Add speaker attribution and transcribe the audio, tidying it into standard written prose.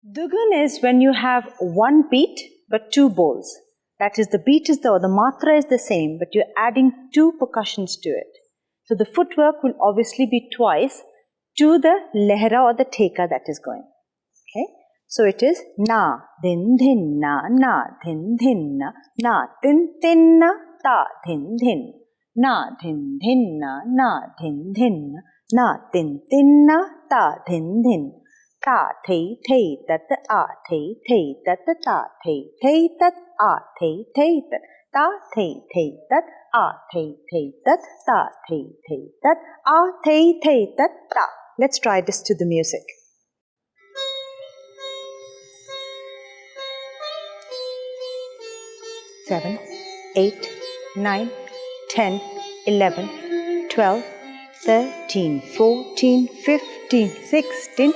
Speaker 1: Dugun is when you have one beat but two bowls. That is, the beat is the matra is the same, but you're adding two percussions to it. So the footwork will obviously be twice to the lehra or the theka that is going. Okay? So it is na, din, din, na, din, din, na, din, din, ta, din, din, na, din, din, na, din, din, na, din, din, ta, din, din. Ta, thei, thei, tat, a, thei, thei, tat, ta, thei, thei, tat, a, thei, thei, tat, ta, thei, thei, tat, a, thei, thei, tat, ta, thei, thei, tat, a, thei, thei, tat, ta. Let's try this to the music. 7, 8, 9, 10, 11, 12, 13, 14, 15, 16.